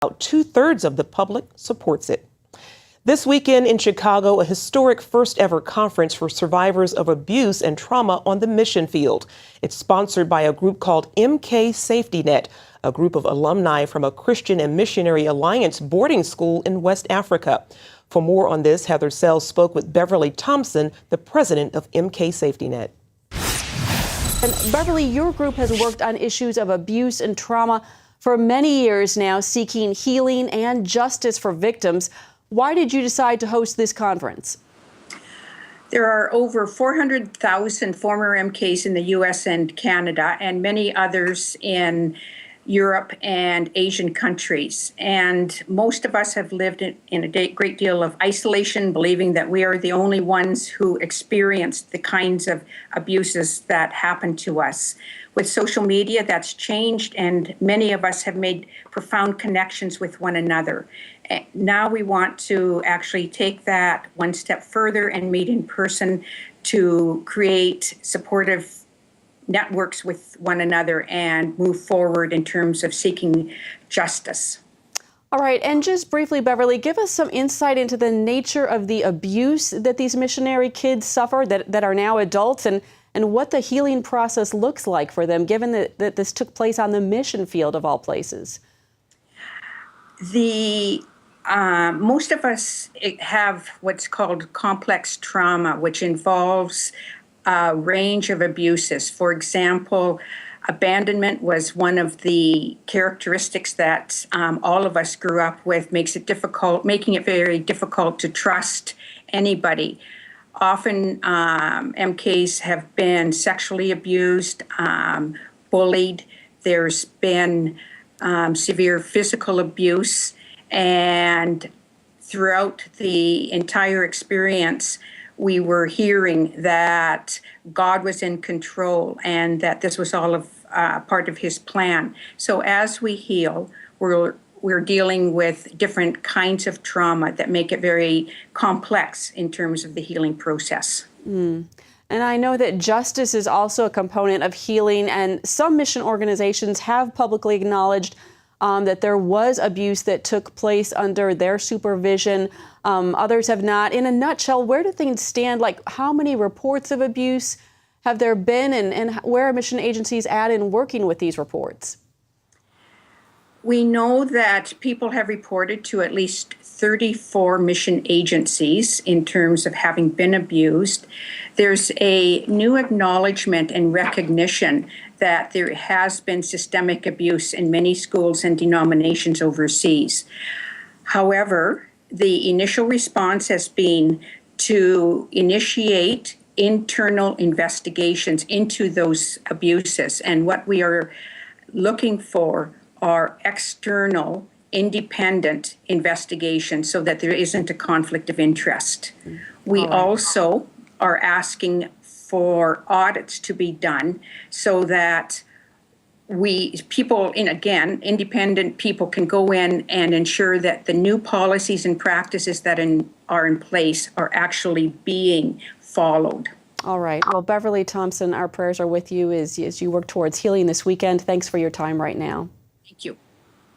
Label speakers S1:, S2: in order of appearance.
S1: About 2/3 of the public supports it. This weekend in Chicago, a historic first ever conference for survivors of abuse and trauma on the mission field. It's sponsored by a group called MK Safety Net, a group of alumni from a Christian and Missionary Alliance boarding school in West Africa. For more on this, Heather Sells spoke with Beverly Thompson, the president of MK Safety Net.
S2: And Beverly, your group has worked on issues of abuse and trauma for many years now, seeking healing and justice for victims. Why did you decide to host this conference?
S3: There are over 400,000 former MKs in the U.S. and Canada, and many others in Europe and Asian countries. And most of us have lived in a great deal of isolation, believing that we are the only ones who experienced the kinds of abuses that happen to us. With social media, that's changed, and many of us have made profound connections with one another. Now we want to actually take that one step further and meet in person to create supportive networks with one another and move forward in terms of seeking justice.
S2: All right, and just briefly, Beverly, give us some insight into the nature of the abuse that these missionary kids suffer that are now adults, and what the healing process looks like for them, given that this took place on the mission field of all places.
S3: Most of us have what's called complex trauma, which involves a range of abuses. For example, abandonment was one of the characteristics that all of us grew up with, making it very difficult to trust anybody. Often MKs have been sexually abused, bullied. There's been severe physical abuse, and throughout the entire experience, we were hearing that God was in control and that this was all of part of his plan. So as we heal, we're dealing with different kinds of trauma that make it very complex in terms of the healing process.
S2: And I know that justice is also a component of healing, and some mission organizations have publicly acknowledged that there was abuse that took place under their supervision. Others have not. In a nutshell, where do things stand? Like, how many reports of abuse have there been, and where are mission agencies at in working with these reports?
S3: We know that people have reported to at least 34 mission agencies in terms of having been abused. There's a new acknowledgement and recognition that there has been systemic abuse in many schools and denominations overseas. However, the initial response has been to initiate internal investigations into those abuses. And what we are looking for are external, independent investigations so that there isn't a conflict of interest. We also are asking for audits to be done so that independent people can go in and ensure that the new policies and practices that are in place are actually being followed.
S2: All right. Well, Beverly Thompson, our prayers are with you as you work towards healing this weekend. Thanks for your time right now.